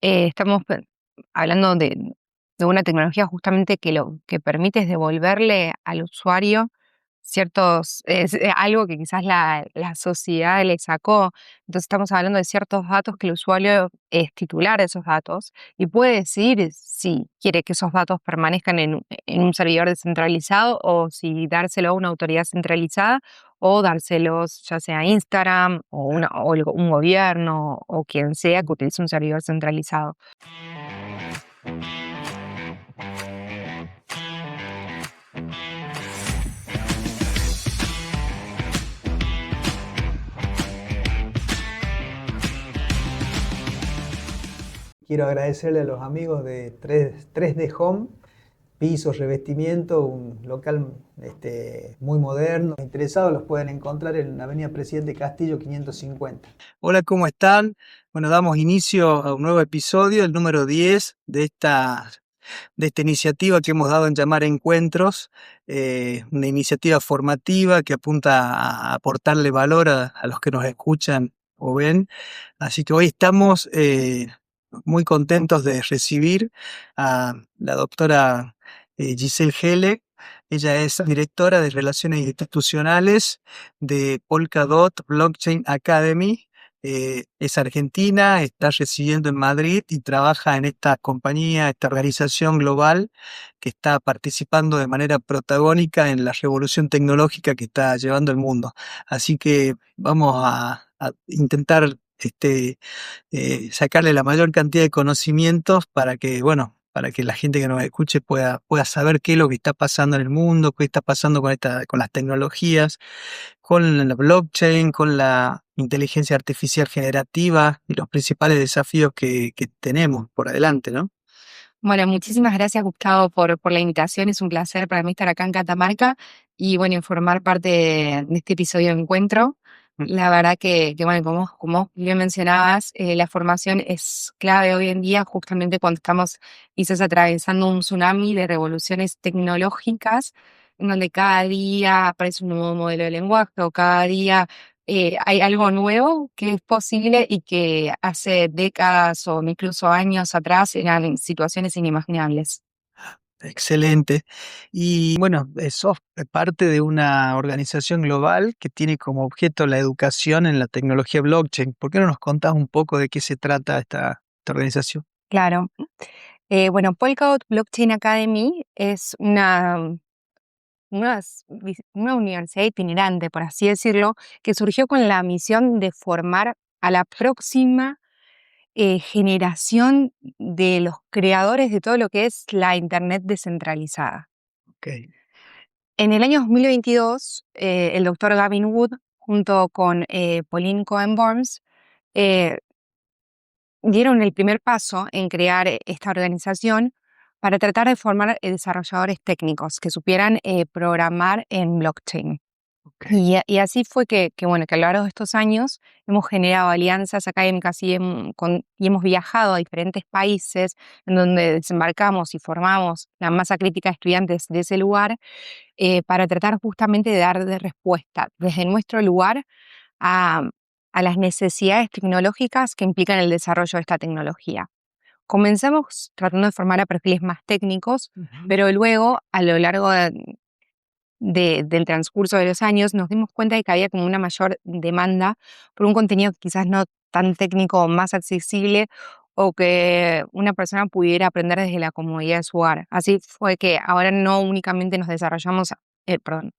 estamos hablando de una tecnología justamente que lo que permite es devolverle al usuario algo que quizás la sociedad le sacó. Entonces estamos hablando de ciertos datos que el usuario es titular de esos datos y puede decidir si quiere que esos datos permanezcan en un servidor descentralizado o si dárselo a una autoridad centralizada o dárselos ya sea a Instagram un gobierno o quien sea que utilice un servidor centralizado. Quiero agradecerle a los amigos de 3D Home, pisos, revestimiento, un local muy moderno. Los interesados los pueden encontrar en la Avenida Presidente Castillo 550. Hola, ¿cómo están? Bueno, damos inicio a un nuevo episodio, el número 10 de esta iniciativa que hemos dado en llamar Encuentros, una iniciativa formativa que apunta a aportarle valor a los que nos escuchan o ven. Así que hoy estamos muy contentos de recibir a la doctora Giselle Hele. Ella es directora de Relaciones Institucionales de Polkadot Blockchain Academy. Es argentina, está residiendo en Madrid y trabaja en esta compañía, esta organización global que está participando de manera protagónica en la revolución tecnológica que está llevando el mundo. Así que vamos a intentar sacarle la mayor cantidad de conocimientos para que, bueno, para que la gente que nos escuche pueda saber qué es lo que está pasando en el mundo, qué está pasando con las tecnologías, con la blockchain, con la inteligencia artificial generativa y los principales desafíos que tenemos por adelante, ¿no? Bueno, muchísimas gracias, Gustavo, por la invitación. Es un placer para mí estar acá en Catamarca y, bueno, formar parte de este episodio de Encuentro. La verdad que bueno, como bien mencionabas, la formación es clave hoy en día, justamente cuando estamos quizás atravesando un tsunami de revoluciones tecnológicas, en donde cada día aparece un nuevo modelo de lenguaje o cada día hay algo nuevo que es posible y que hace décadas o incluso años atrás eran situaciones inimaginables. Excelente. Y bueno, sos parte de una organización global que tiene como objeto la educación en la tecnología blockchain. ¿Por qué no nos contás un poco de qué se trata esta organización? Claro. Bueno, Polkadot Blockchain Academy es una universidad itinerante, por así decirlo, que surgió con la misión de formar a la próxima generación de los creadores de todo lo que es la Internet descentralizada. Ok. En el año 2022, el doctor Gavin Wood, junto con Pauline Cohen-Burns, eh, dieron el primer paso en crear esta organización para tratar de formar desarrolladores técnicos que supieran programar en blockchain. Ok. Y así fue bueno, que a lo largo de estos años hemos generado alianzas académicas y hemos viajado a diferentes países en donde desembarcamos y formamos la masa crítica de estudiantes de ese lugar para tratar justamente de dar de respuesta desde nuestro lugar a, a las necesidades tecnológicas que implican el desarrollo de esta tecnología. Comenzamos tratando de formar a perfiles más técnicos, Ujú. pero luego, a lo largo del transcurso de los años, nos dimos cuenta de que había como una mayor demanda por un contenido quizás no tan técnico o más accesible o que una persona pudiera aprender desde la comodidad de su hogar. Así fue que ahora no únicamente nos desarrollamos, perdón,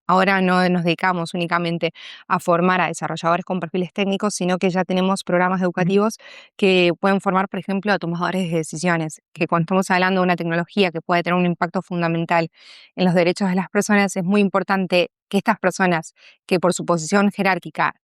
ahora no nos dedicamos únicamente a formar a desarrolladores con perfiles técnicos, sino que ya tenemos programas educativos que pueden formar, por ejemplo, a tomadores de decisiones, que cuando estamos hablando de una tecnología que puede tener un impacto fundamental en los derechos de las personas, es muy importante que estas personas, que por su posición jerárquica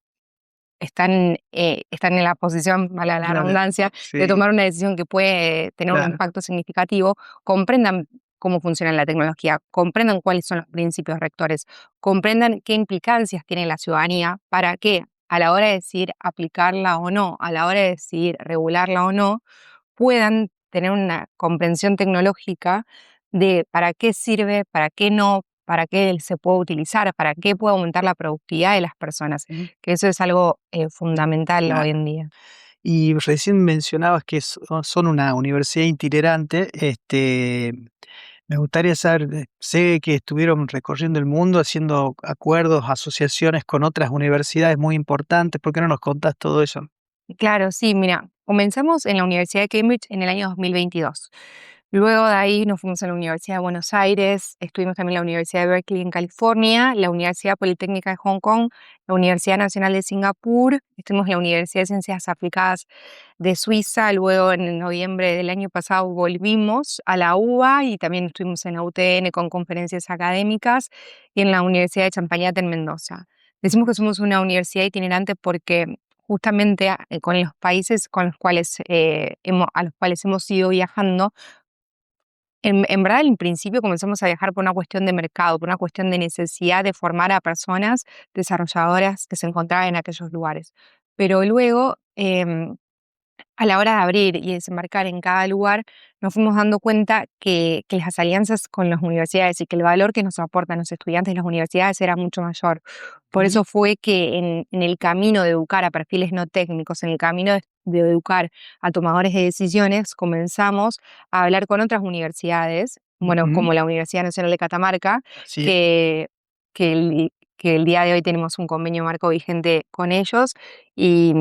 están en la posición, mala la Claro, redundancia, de sí, tomar una decisión que puede tener un claro. impacto significativo, comprendan cómo funciona la tecnología, comprendan cuáles son los principios rectores, comprendan qué implicancias tiene la ciudadanía para que a la hora de decidir aplicarla o no, a la hora de decidir regularla o no, puedan tener una comprensión tecnológica de para qué sirve, para qué no, para qué se puede utilizar, para qué puede aumentar la productividad de las personas, Ujú. que eso es algo fundamental hoy en día. Y recién mencionabas que son una universidad itinerante. Me gustaría saber, sé que estuvieron recorriendo el mundo haciendo acuerdos, asociaciones con otras universidades muy importantes. ¿Por qué no nos contás todo eso? Claro, sí, mira, comenzamos en la Universidad de Cambridge en el año 2022. Luego de ahí nos fuimos a la Universidad de Buenos Aires, estuvimos también en la Universidad de Berkeley en California, la Universidad Politécnica de Hong Kong, la Universidad Nacional de Singapur, estuvimos en la Universidad de Ciencias Aplicadas de Suiza, luego en noviembre del año pasado volvimos a la UBA y también estuvimos en la UTN con conferencias académicas y en la Universidad de Champagnat en Mendoza. Decimos que somos una universidad itinerante porque justamente con los países con los cuales, a los cuales hemos ido viajando, en verdad, en principio comenzamos a viajar por una cuestión de mercado, por una cuestión de necesidad de formar a personas desarrolladoras que se encontraban en aquellos lugares. Pero luego, a la hora de abrir y desembarcar en cada lugar, nos fuimos dando cuenta que las alianzas con las universidades y que el valor que nos aportan los estudiantes de las universidades era mucho mayor. Por Ujú. eso fue que en el camino de educar a perfiles no técnicos, en el camino de educar a tomadores de decisiones, comenzamos a hablar con otras universidades, bueno, Ujú. como la Universidad Nacional de Catamarca, Así es. que, que, el, que el día de hoy tenemos un convenio marco vigente con ellos y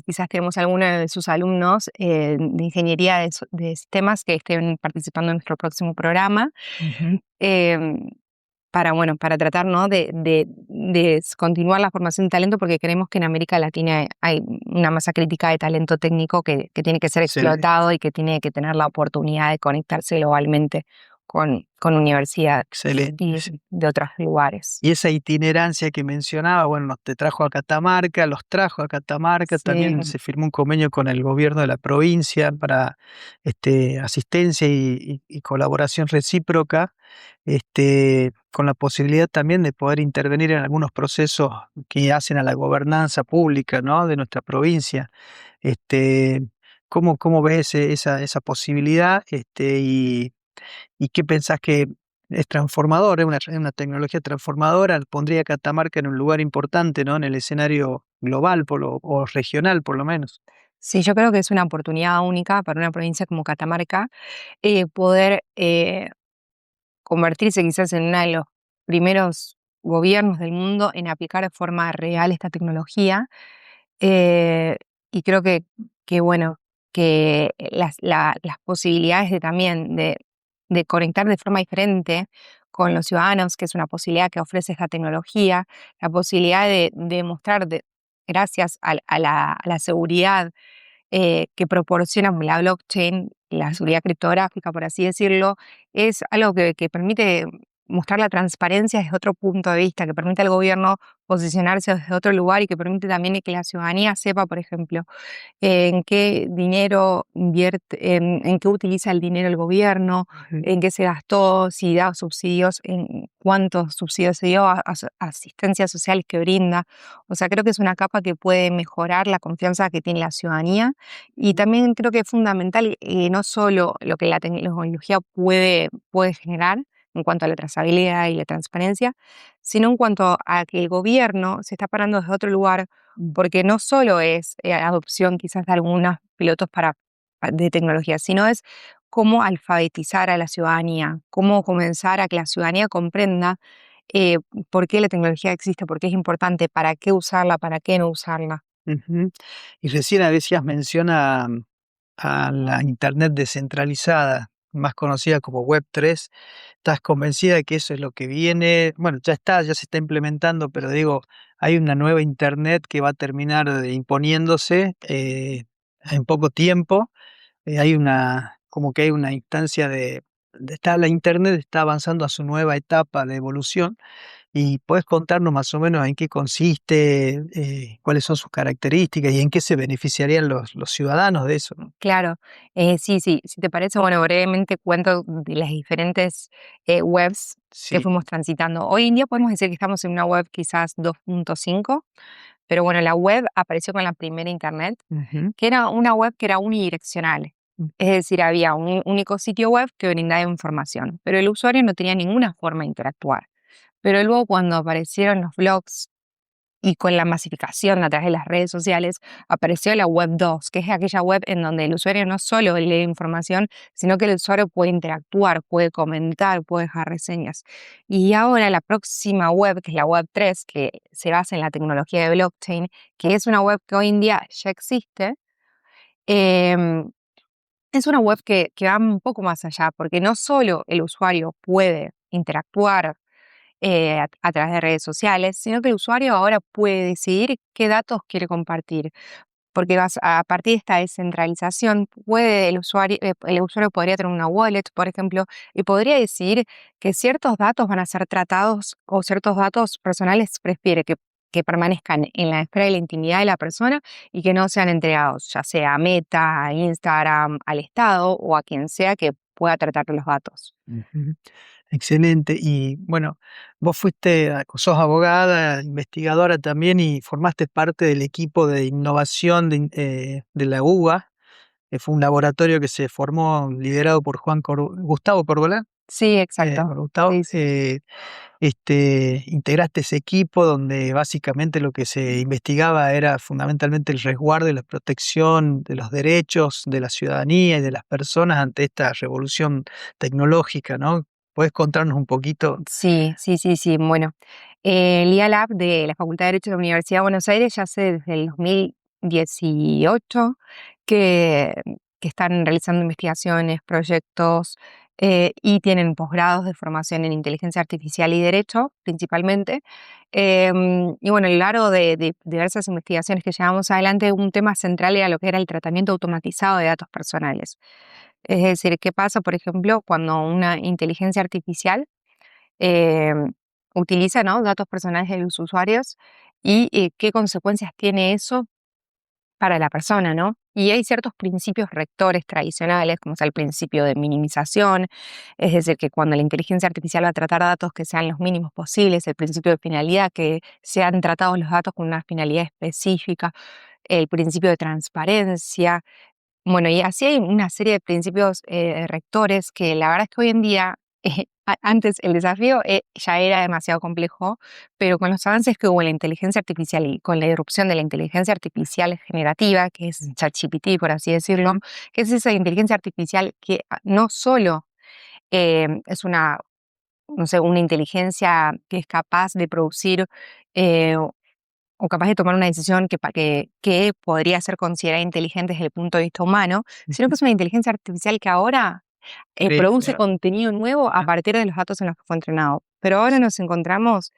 quizás tenemos algunos de sus alumnos de ingeniería de sistemas que estén participando en nuestro próximo programa, Ujú. em, bueno, para tratar, ¿no? de continuar la formación de talento, porque creemos que en América Latina hay una masa crítica de talento técnico que tiene que ser Excelente. explotado y que tiene que tener la oportunidad de conectarse globalmente con universidades Excelente. y de otros lugares. Y esa itinerancia que mencionaba, bueno, te trajo a Catamarca, los trajo a Catamarca, Sí. también se firmó un convenio con el gobierno de la provincia para asistencia y colaboración recíproca, con la posibilidad también de poder intervenir en algunos procesos que hacen a la gobernanza pública, ¿no? De nuestra provincia. Este, ¿cómo ves esa posibilidad? ¿Y qué pensás que es transformador, es una tecnología transformadora? Pondría a Catamarca en un lugar importante, ¿no? En el escenario global o regional, por lo menos. Sí, yo creo que es una oportunidad única para una provincia como Catamarca poder convertirse quizás en uno de los primeros gobiernos del mundo en aplicar de forma real esta tecnología. eh, y creo bueno, que las posibilidades de también de conectar de forma diferente con los ciudadanos, que es una posibilidad que ofrece esta tecnología, la posibilidad de mostrar, gracias a la seguridad que proporciona la blockchain, la seguridad criptográfica, por así decirlo, es algo que permite mostrar la transparencia desde otro punto de vista, que permite al gobierno posicionarse desde otro lugar y que permite también que la ciudadanía sepa, por ejemplo, en qué dinero invierte, en qué utiliza el dinero el gobierno, Ujú. en qué se gastó, si da subsidios, en cuántos subsidios se dio, asistencias sociales que brinda. O sea, creo que es una capa que puede mejorar la confianza que tiene la ciudadanía y también creo que es fundamental no solo lo que la tecnología puede generar en cuanto a la trazabilidad y la transparencia, sino en cuanto a que el gobierno se está parando desde otro lugar porque no solo es adopción quizás de algunos pilotos de tecnología, sino es cómo alfabetizar a la ciudadanía, cómo comenzar a que la ciudadanía comprenda eh, por qué la tecnología existe, por qué es importante, para qué usarla, para qué no usarla. Ujú. Y recién decías, menciona a la Internet descentralizada, más conocida como Web3. ¿Estás convencida de que eso es lo que viene? Bueno, ya se está implementando, pero digo, hay una nueva Internet que va a terminar imponiéndose en poco tiempo. Como que hay una instancia la Internet está avanzando a su nueva etapa de evolución. ¿Y puedes contarnos más o menos en qué consiste, cuáles son sus características y en qué se beneficiarían los ciudadanos de eso, ¿no? Claro, sí, sí, si te parece, bueno, brevemente cuento de las diferentes webs que Sí. fuimos transitando. Hoy en día podemos decir que estamos en una web quizás 2.5, pero bueno, la web apareció con la primera internet, Ujú. que era una web que era unidireccional. Es decir, había un único sitio web que brindaba información, pero el usuario no tenía ninguna forma de interactuar. Pero luego cuando aparecieron los blogs y con la masificación a través de las redes sociales, apareció la web 2, que es aquella web en donde el usuario no solo lee información, sino que el usuario puede interactuar, puede comentar, puede dejar reseñas. Y ahora la próxima web, que es la web 3, que se basa en la tecnología de blockchain, que es una web que hoy en día ya existe, em, es una web que va un poco más allá, porque no solo el usuario puede interactuar a través de redes sociales, sino que el usuario ahora puede decidir qué datos quiere compartir. Porque a partir de esta descentralización, el usuario podría tener una wallet, por ejemplo, y podría decidir que ciertos datos van a ser tratados o ciertos datos personales prefiere que permanezcan en la esfera de la intimidad de la persona y que no sean entregados, ya sea a Meta, a Instagram, al Estado o a quien sea que pueda tratar los datos. Ujú. Excelente. Y bueno, vos sos abogada, investigadora también y formaste parte del equipo de innovación de la UBA, que fue un laboratorio que se formó liderado por Gustavo Corbolá. Sí, exacto. Por Gustavo, Sí, sí. integraste ese equipo donde básicamente lo que se investigaba era fundamentalmente el resguardo y la protección de los derechos de la ciudadanía y de las personas ante esta revolución tecnológica, ¿no? ¿Puedes contarnos un poquito? Sí, sí, sí, sí. Bueno, el IA Lab de la Facultad de Derecho de la Universidad de Buenos Aires ya hace desde el 2018 que, que están realizando investigaciones, proyectos y tienen posgrados de formación en inteligencia artificial y derecho, principalmente. Y bueno, a lo largo de diversas investigaciones que llevamos adelante, un tema central era lo que era el tratamiento automatizado de datos personales. Es decir, ¿qué pasa, por ejemplo, cuando una inteligencia artificial eh, utiliza, ¿no?, datos personales de los usuarios y qué consecuencias tiene eso para la persona, ¿no? Y hay ciertos principios rectores tradicionales, como es el principio de minimización, es decir, que cuando la inteligencia artificial va a tratar datos que sean los mínimos posibles, el principio de finalidad, que sean tratados los datos con una finalidad específica, el principio de transparencia, bueno, y así hay una serie de principios rectores que la verdad es que hoy en día, antes el desafío ya era demasiado complejo, pero con los avances que hubo en la inteligencia artificial y con la irrupción de la inteligencia artificial generativa, que es ChatGPT, por así decirlo, que es esa inteligencia artificial que no solo es una, no sé, una inteligencia que es capaz de producir eh, o capaz de tomar una decisión que podría ser considerada inteligente desde el punto de vista humano, sino que es una inteligencia artificial que ahora produce contenido nuevo a partir de los datos en los que fue entrenado. Pero ahora nos encontramos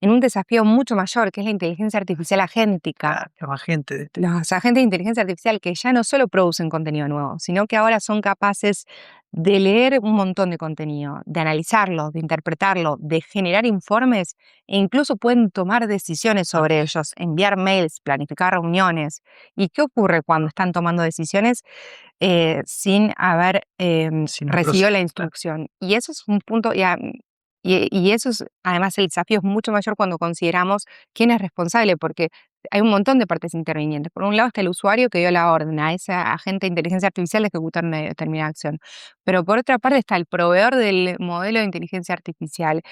en un desafío mucho mayor, que es la inteligencia artificial agéntica. Los agentes. Los agentes de inteligencia artificial que ya no solo producen contenido nuevo, sino que ahora son capaces de leer un montón de contenido, de analizarlo, de interpretarlo, de generar informes e incluso pueden tomar decisiones sobre ellos, enviar mails, planificar reuniones. ¿Y qué ocurre cuando están tomando decisiones sin haber Sin un recibido proceso, la claro. instrucción? Y eso es un punto, y eso es, además, el desafío es mucho mayor cuando consideramos quién es responsable, porque hay un montón de partes intervinientes. Por un lado está el usuario que dio la orden a ese agente de inteligencia artificial de ejecutar una determinada acción. Pero por otra parte está el proveedor del modelo de inteligencia artificial.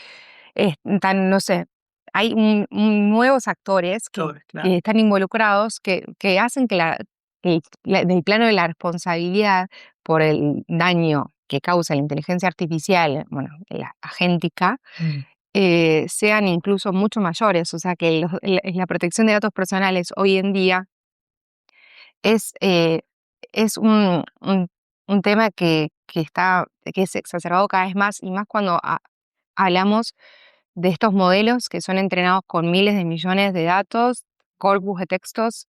No sé, hay nuevos actores Claro. que están involucrados que hacen del plano de la responsabilidad por el daño que causa la inteligencia artificial, bueno, la agéntica, sean incluso mucho mayores. O sea que la protección de datos personales hoy en día es, es un tema que es exacerbado cada vez más y más cuando hablamos de estos modelos que son entrenados con miles de millones de datos, corpus de textos,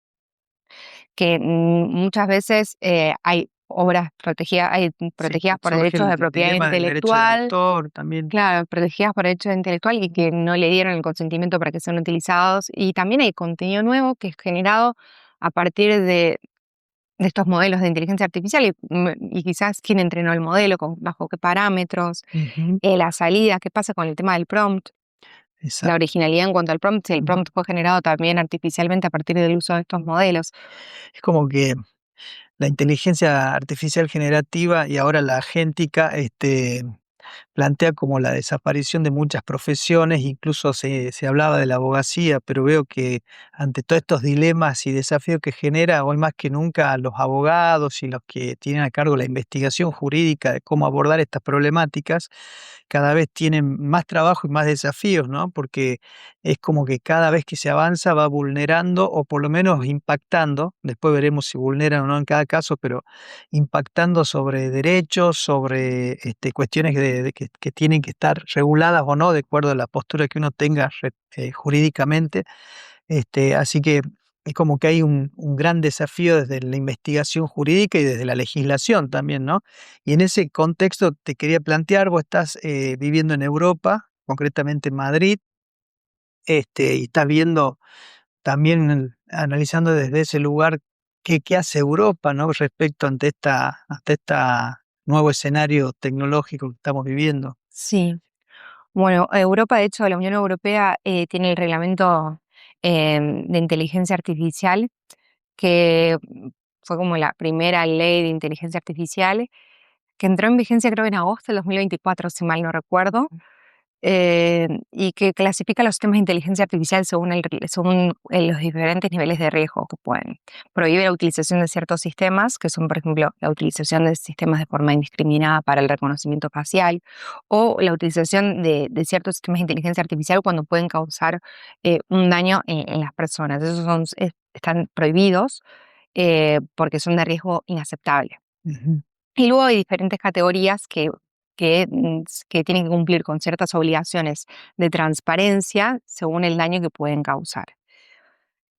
que muchas veces hay obras protegidas, protegidas por Surge derechos de el propiedad dilema del derecho de intelectual. autor también. Claro, protegidas por derecho intelectual y que no le dieron el consentimiento para que sean utilizados. Y también hay contenido nuevo que es generado a partir de estos modelos de inteligencia artificial y quizás quién entrenó el modelo, bajo qué parámetros, Ujú. la salida, qué pasa con el tema del prompt, la Exacto. originalidad en cuanto al prompt, si el Ujú. prompt fue generado también artificialmente a partir del uso de estos modelos. Es como que la inteligencia artificial generativa y ahora la agéntica, plantea como la desaparición de muchas profesiones, incluso se hablaba de la abogacía, pero veo que ante todos estos dilemas y desafíos que genera, hoy más que nunca los abogados y los que tienen a cargo la investigación jurídica de cómo abordar estas problemáticas, cada vez tienen más trabajo y más desafíos, ¿no? Porque es como que cada vez que se avanza va vulnerando o por lo menos impactando, después veremos si vulneran o no en cada caso, pero impactando sobre derechos, sobre cuestiones que tienen que estar reguladas o no, de acuerdo a la postura que uno tenga jurídicamente. Así que es como que hay un gran desafío desde la investigación jurídica y desde la legislación también, ¿no? Y en ese contexto te quería plantear, vos estás viviendo en Europa, concretamente en Madrid, y estás viendo también analizando desde ese lugar qué hace Europa, ¿no? Respecto ante esta nuevo escenario tecnológico que estamos viviendo. Sí. Bueno, Europa, de hecho, la Unión Europea tiene el reglamento de inteligencia artificial, que fue como la primera ley de inteligencia artificial, que entró en vigencia creo en agosto del 2024, si mal no recuerdo, y que clasifica los sistemas de inteligencia artificial según los diferentes niveles de riesgo que pueden. Prohíbe la utilización de ciertos sistemas, que son, por ejemplo, la utilización de sistemas de forma indiscriminada para el reconocimiento facial, o la utilización de ciertos sistemas de inteligencia artificial cuando pueden causar un daño en las personas. Están prohibidos porque son de riesgo inaceptable. Ujú. Y luego hay diferentes categorías que tienen que cumplir con ciertas obligaciones de transparencia según el daño que pueden causar.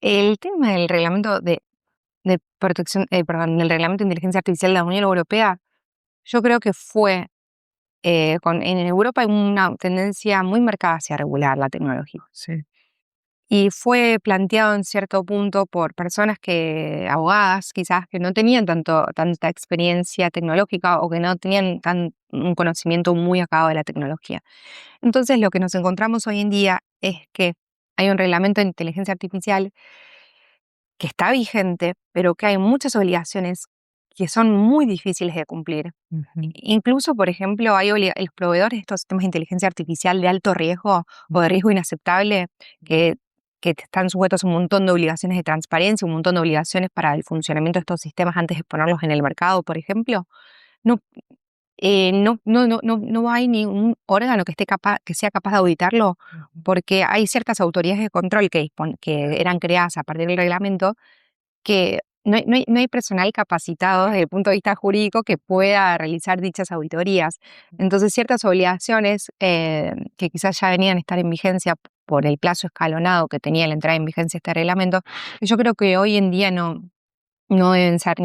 El tema del reglamento de protección, perdón, del reglamento de inteligencia artificial de la Unión Europea, yo creo que fue, en Europa hay una tendencia muy marcada hacia regular la tecnología. Sí. Y fue planteado en cierto punto por personas abogadas quizás, que no tenían tanta experiencia tecnológica o que no tenían un conocimiento muy acabado de la tecnología. Entonces, lo que nos encontramos hoy en día es que hay un reglamento de inteligencia artificial que está vigente, pero que hay muchas obligaciones que son muy difíciles de cumplir. Ujú. Incluso, por ejemplo, hay los proveedores de estos sistemas de inteligencia artificial de alto riesgo o de riesgo inaceptable que, que están sujetos a un montón de obligaciones de transparencia, un montón de obligaciones para el funcionamiento de estos sistemas antes de ponerlos en el mercado, por ejemplo. No, no hay ningún órgano que sea capaz de auditarlo, porque hay ciertas autoridades de control que eran creadas a partir del reglamento, que no hay personal capacitado desde el punto de vista jurídico que pueda realizar dichas auditorías. Entonces, ciertas obligaciones que quizás ya venían a estar en vigencia por el plazo escalonado que tenía la entrada en vigencia de este reglamento, yo creo que hoy en día no deben ser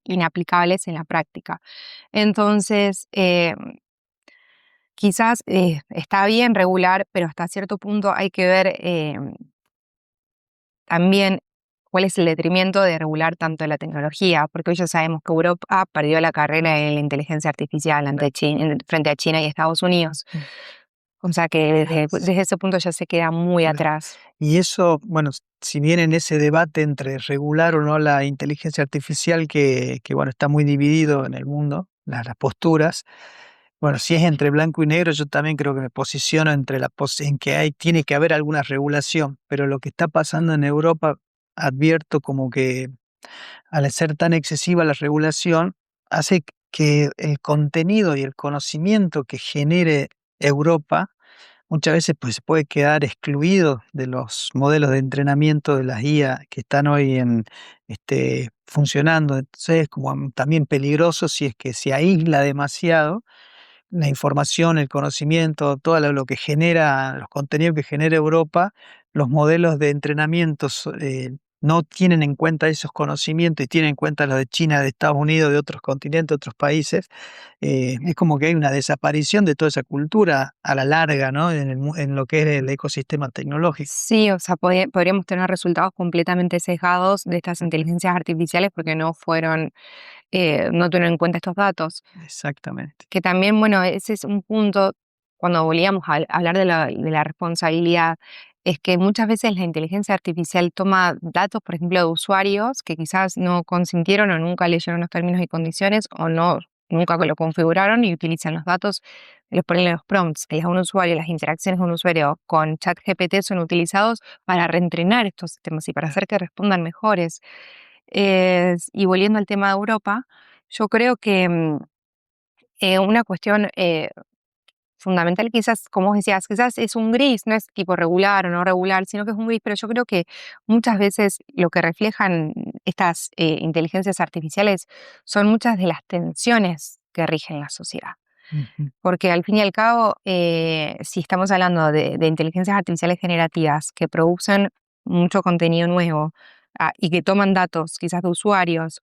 inaplicables en la práctica. Entonces, quizás está bien regular, pero hasta cierto punto hay que ver también cuál es el detrimento de regular tanto la tecnología, porque hoy ya sabemos que Europa perdió la carrera en la inteligencia artificial frente a China y Estados Unidos. O sea que desde ese punto ya se queda muy Claro. atrás. Y eso, bueno, si bien en ese debate entre regular o no la inteligencia artificial, que bueno, está muy dividido en el mundo, las posturas, bueno, si es entre blanco y negro, yo también creo que me posiciono entre en que tiene que haber alguna regulación, pero lo que está pasando en Europa, advierto como que al ser tan excesiva la regulación, hace que el contenido y el conocimiento que genere Europa muchas veces pues, se puede quedar excluido de los modelos de entrenamiento de las IA que están hoy funcionando. Entonces es como también peligroso si es que se aísla demasiado la información, el conocimiento, todo lo que genera, los contenidos que genera Europa, los modelos de entrenamiento no tienen en cuenta esos conocimientos y tienen en cuenta los de China, de Estados Unidos, de otros continentes, de otros países. Es como que hay una desaparición de toda esa cultura a la larga, ¿no? En lo que es el ecosistema tecnológico. Sí, o sea, podríamos tener resultados completamente sesgados de estas inteligencias artificiales porque no tuvieron en cuenta estos datos. Exactamente. Que también, bueno, ese es un punto cuando volvíamos a hablar de la responsabilidad, es que muchas veces la inteligencia artificial toma datos, por ejemplo, de usuarios que quizás no consintieron o nunca leyeron los términos y condiciones o no nunca lo configuraron y utilizan los datos, les ponen los prompts que les da un usuario, las interacciones de un usuario con ChatGPT son utilizados para reentrenar estos sistemas y para hacer que respondan mejores. Y volviendo al tema de Europa, yo creo que una cuestión fundamental quizás, como vos decías, quizás es un gris, no es tipo regular o no regular, sino que es un gris, pero yo creo que muchas veces lo que reflejan estas inteligencias artificiales son muchas de las tensiones que rigen la sociedad. Ujú. Porque al fin y al cabo, si estamos hablando de inteligencias artificiales generativas que producen mucho contenido nuevo y que toman datos quizás de usuarios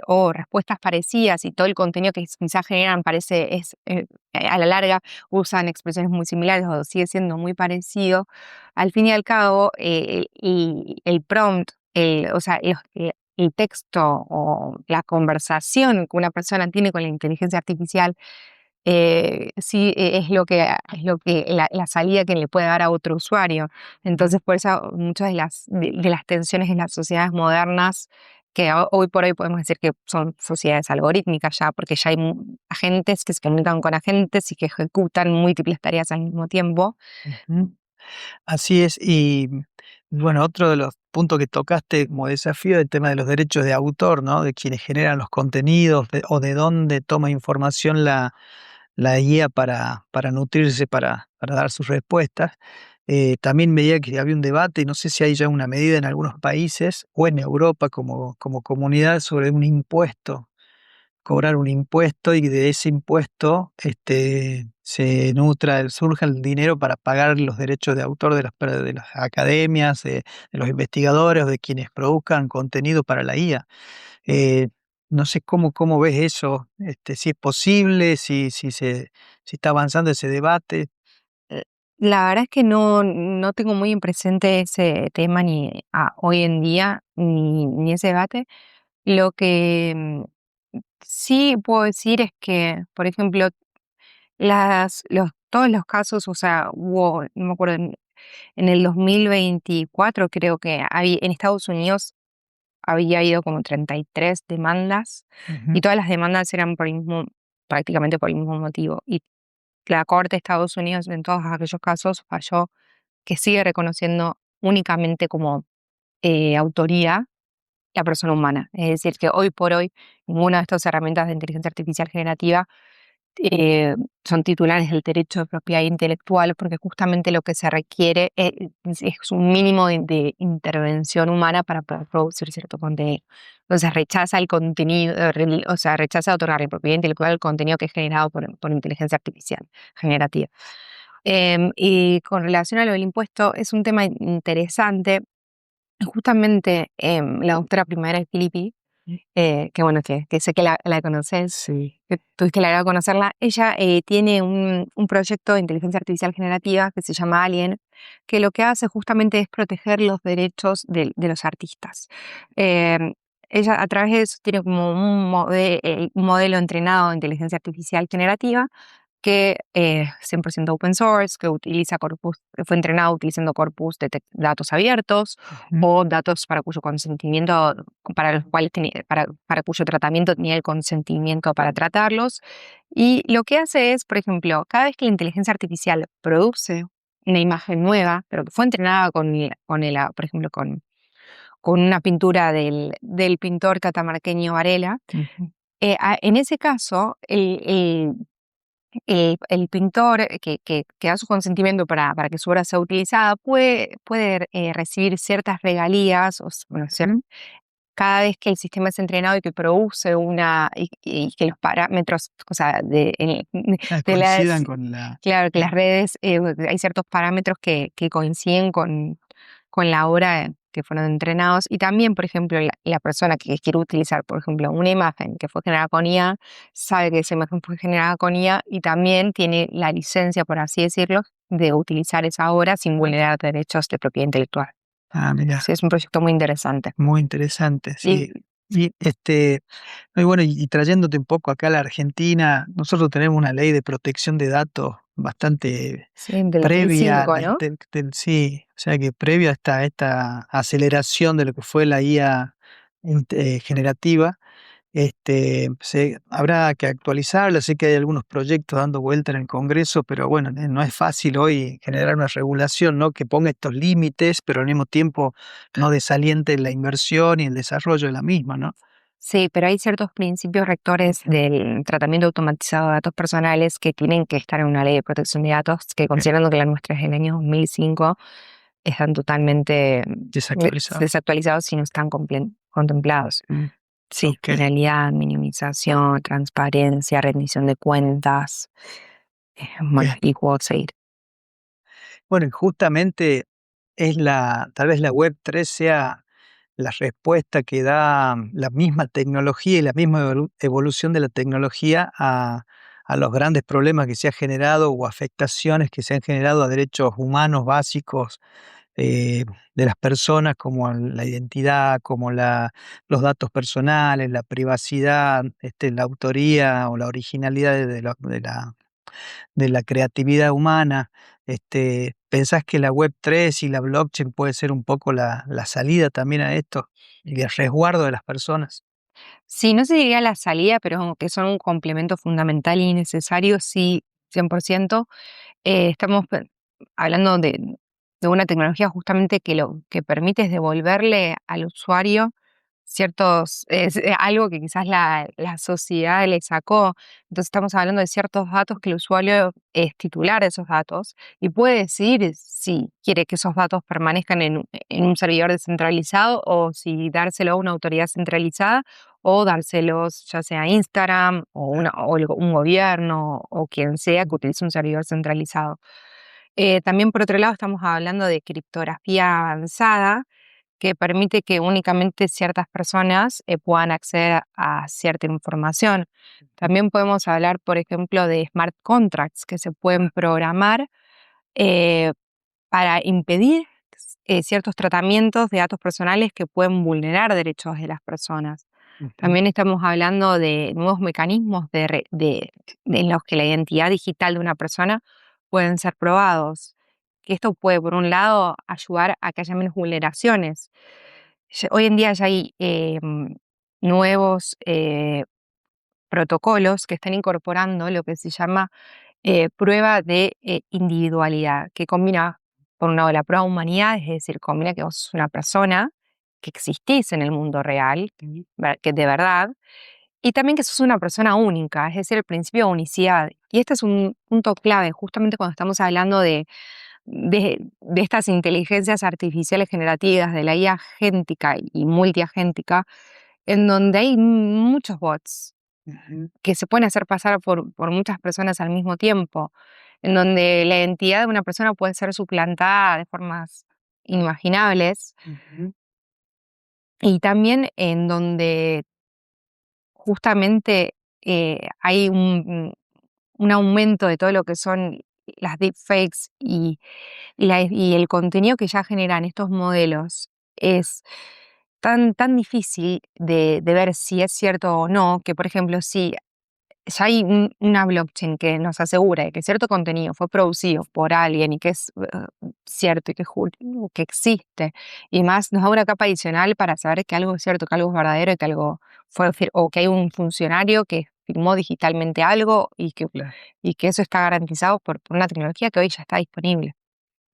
o respuestas parecidas y todo el contenido que quizás generan a la larga usan expresiones muy similares o sigue siendo muy parecido, al fin y al cabo el prompt, o sea, el texto o la conversación que una persona tiene con la inteligencia artificial sí, es lo que la salida que le puede dar a otro usuario. Entonces, por eso muchas de las tensiones en las sociedades modernas, que hoy por hoy podemos decir que son sociedades algorítmicas ya, porque ya hay agentes que se comunican con agentes y que ejecutan múltiples tareas al mismo tiempo. Ujú. Así es, y bueno, otro de los puntos que tocaste como desafío es el tema de los derechos de autor, ¿no? De quienes generan los contenidos o de dónde toma información la guía para nutrirse, para dar sus respuestas. También veía que había un debate, y no sé si hay ya una medida en algunos países o en Europa como comunidad sobre un impuesto, cobrar un impuesto y de ese impuesto surja el dinero para pagar los derechos de autor de las academias, de los investigadores o de quienes produzcan contenido para la IA. Eh, no sé cómo ves eso, si es posible, si está avanzando ese debate. Eh, La verdad es que no tengo muy en presente ese tema ni hoy en día, ni ese debate. Lo que sí puedo decir es que, por ejemplo, todos los casos, o sea, no me acuerdo, en el 2024 creo que en Estados Unidos había habido como 33 demandas y Ujú, todas las demandas eran prácticamente por el mismo motivo. Y la Corte de Estados Unidos en todos aquellos casos falló que sigue reconociendo únicamente como autoría la persona humana. Es decir, que hoy por hoy ninguna de estas herramientas de inteligencia artificial generativa eh, son titulares del derecho de propiedad intelectual, porque justamente lo que se requiere es un mínimo de intervención humana para poder producir cierto contenido. Entonces rechaza el contenido, o sea, rechaza otorgarle propiedad intelectual al contenido que es generado por inteligencia artificial generativa. Y con relación a lo del impuesto, es un tema interesante. Justamente la doctora Primavera Filippi, que bueno, que sé que la conoces, sí. que tuviste la gracia de conocerla, ella tiene un proyecto de inteligencia artificial generativa que se llama Alien, que lo que hace justamente es proteger los derechos de los artistas. Em, Ella a través de eso tiene como un modelo entrenado de inteligencia artificial generativa que 100% open source, que fue entrenado utilizando corpus de datos abiertos Ujú. o datos para cuyo consentimiento, para los cuales para cuyo tratamiento tenía el consentimiento para tratarlos. Y lo que hace es, por ejemplo, cada vez que la inteligencia artificial produce una imagen nueva, pero que fue entrenada por ejemplo, con una pintura del pintor catamarqueño Varela, Ujú. en ese caso, el pintor que da su consentimiento para que su obra sea utilizada puede recibir ciertas regalías, bueno, Ujú. cada vez que el sistema es entrenado y que produce y que los parámetros, o sea, de Coincidan las, con la... claro, que las la- redes, hay ciertos parámetros que coinciden con la obra que fueron entrenados. Y también, por ejemplo, la persona que quiere utilizar, por ejemplo, una imagen que fue generada con IA, sabe que esa imagen fue generada con IA y también tiene la licencia, por así decirlo, de utilizar esa obra sin vulnerar derechos de propiedad intelectual. Mira, Sí, es un proyecto muy interesante. muy interesante, Y sí. Y no, y bueno, y trayéndote un poco acá a la Argentina, nosotros tenemos una ley de protección de datos bastante sí, del previa, 2005, ¿no? sí, o sea que previa a esta aceleración de lo que fue la IA generativa. Habrá que actualizarla, sé que hay algunos proyectos dando vuelta en el Congreso, pero bueno, no es fácil hoy generar una regulación, ¿no? Que ponga estos límites, pero al mismo tiempo no desaliente la inversión y el desarrollo de la misma, ¿no? Sí, pero hay ciertos principios rectores del tratamiento automatizado de datos personales que tienen que estar en una ley de protección de datos que, considerando que la nuestra es del año 2005, están totalmente Desactualizado. desactualizados y no están contemplados. Sí, Ok. finalidad, minimización, transparencia, rendición de cuentas. Bueno, Ok. y puedo seguir. Bueno, y justamente tal vez la Web 3 sea la respuesta que da la misma tecnología y la misma evolución de la tecnología a los grandes problemas que se han generado o afectaciones que se han generado a derechos humanos básicos eh, de las personas, como la identidad, como los datos personales, la privacidad, la autoría o la originalidad de la creatividad humana. ¿Pensás que la Web 3 y la blockchain puede ser un poco la salida también a esto y el resguardo de las personas? Sí, no se diría la salida, pero como que son un complemento fundamental y necesario, sí, 100%. Estamos hablando de una tecnología justamente que lo que permite es devolverle al usuario algo que quizás la sociedad le sacó. Entonces estamos hablando de ciertos datos que el usuario es titular de esos datos y puede decidir si quiere que esos datos permanezcan en un servidor descentralizado o si dárselo a una autoridad centralizada o dárselos ya sea a Instagram un gobierno o quien sea que utilice un servidor centralizado. También por otro lado estamos hablando de criptografía avanzada que permite que únicamente ciertas personas puedan acceder a cierta información. También podemos hablar, por ejemplo, de smart contracts que se pueden programar eh, para impedir ciertos tratamientos de datos personales que pueden vulnerar derechos de las personas. Ujú. También estamos hablando de nuevos mecanismos en los que la identidad digital de una persona pueden ser probados. Que esto puede, por un lado, ayudar a que haya menos vulneraciones. Hoy en día ya hay nuevos protocolos que están incorporando lo que se llama prueba de individualidad, que combina, por un lado, la prueba de humanidad, es decir, combina que vos sos una persona, que existís en el mundo real, que de verdad, y también que sos una persona única, es decir, el principio de unicidad. Y este es un punto clave, justamente cuando estamos hablando de estas inteligencias artificiales generativas, de la IA agéntica y multiagéntica, en donde hay muchos bots Ujú. que se pueden hacer pasar por muchas personas al mismo tiempo, en donde la identidad de una persona puede ser suplantada de formas inimaginables Ujú. y también en donde justamente hay un aumento de todo lo que son las deepfakes y el contenido que ya generan estos modelos es tan difícil de ver si es cierto o no, que por ejemplo, si ya hay una blockchain que nos asegura de que cierto contenido fue producido por alguien y que es cierto y que existe, y más nos da una capa adicional para saber que algo es cierto, que algo es verdadero y que algo o que hay un funcionario que firmó digitalmente algo Claro. y que eso está garantizado por una tecnología que hoy ya está disponible.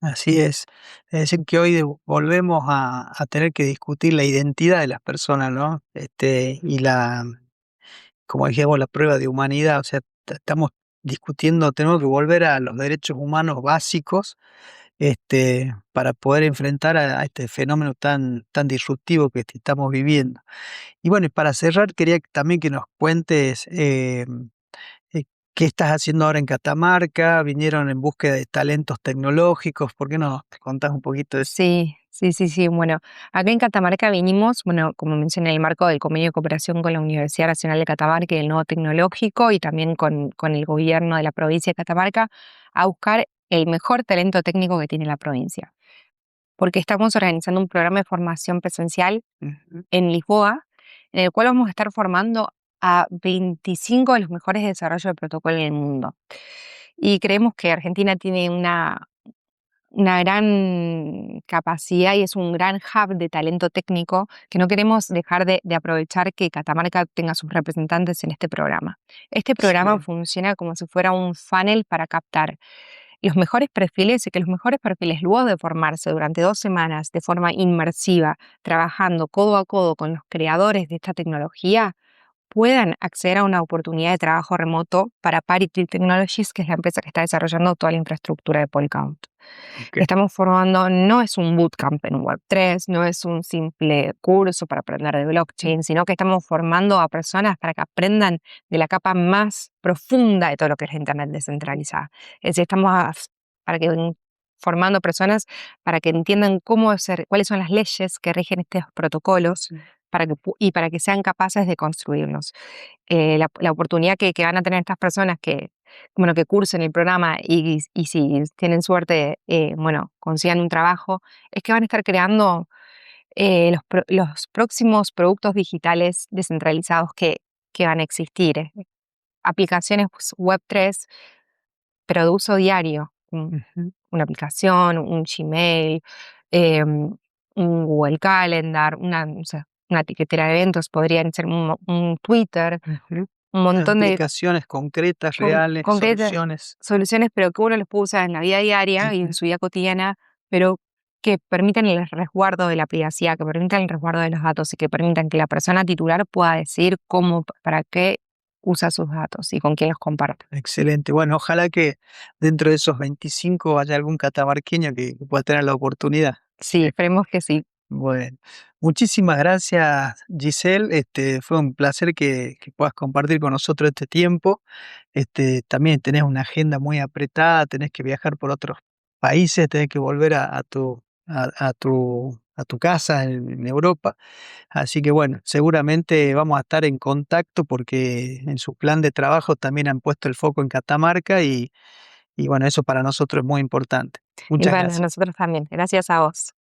Así es. Es decir, que hoy volvemos a tener que discutir la identidad de las personas, ¿no? Como dijimos, la prueba de humanidad. O sea, estamos discutiendo, tenemos que volver a los derechos humanos básicos, para poder enfrentar a este fenómeno tan disruptivo que estamos viviendo. Y bueno, y para cerrar, quería también que nos cuentes eh, qué estás haciendo ahora en Catamarca. Vinieron en búsqueda de talentos tecnológicos. ¿Por qué no te contás un poquito de eso? Sí, sí, sí, sí. Bueno, acá en Catamarca vinimos, bueno, como mencioné, en el marco del convenio de cooperación con la Universidad Nacional de Catamarca y el Nodo Tecnológico y también con el gobierno de la provincia de Catamarca a buscar el mejor talento técnico que tiene la provincia. Porque estamos organizando un programa de formación presencial Ujú. en Lisboa, en el cual vamos a estar formando a 25 de los mejores desarrollos de protocolo en el mundo. Y creemos que Argentina tiene una gran capacidad y es un gran hub de talento técnico que no queremos dejar de aprovechar que Catamarca tenga sus representantes en este programa. Este programa Excelente. funciona como si fuera un funnel para captar los mejores perfiles y que los mejores perfiles, luego de formarse durante 2 semanas de forma inmersiva, trabajando codo a codo con los creadores de esta tecnología, puedan acceder a una oportunidad de trabajo remoto para Parity Technologies, que es la empresa que está desarrollando toda la infraestructura de Polycount. Ok. Estamos formando, no es un bootcamp en Web3, no es un simple curso para aprender de blockchain, sino que estamos formando a personas para que aprendan de la capa más profunda de todo lo que es la Internet descentralizada. Es decir, formando personas para que entiendan cuáles son las leyes que rigen estos protocolos para que sean capaces de construirlos. La oportunidad que van a tener estas personas que cursen el programa y si tienen suerte, consigan un trabajo, es que van a estar creando los próximos productos digitales descentralizados que van a existir. Aplicaciones Web3, pero de uso diario. Ujú. Una aplicación, un Gmail, un Google Calendar, no sé, una etiquetera de eventos, podrían ser un Twitter, Ujú. un montón de Aplicaciones concretas, reales, concretas soluciones. soluciones, pero que uno los puede usar en la vida diaria y en Ujú. su vida cotidiana, pero que permitan el resguardo de la privacidad, que permitan el resguardo de los datos y que permitan que la persona titular pueda decir para qué usa sus datos y con quién los comparte. Excelente. Bueno, ojalá que dentro de esos 25 haya algún catamarqueño que pueda tener la oportunidad. Sí, esperemos que sí. Bueno, muchísimas gracias, Giselle. Fue un placer que puedas compartir con nosotros este tiempo. También tenés una agenda muy apretada, tenés que viajar por otros países, tenés que volver a tu casa en Europa. Así que bueno, seguramente vamos a estar en contacto porque en su plan de trabajo también han puesto el foco en Catamarca y bueno, eso para nosotros es muy importante. Y Muchas bueno, gracias. nosotros también. Gracias a vos.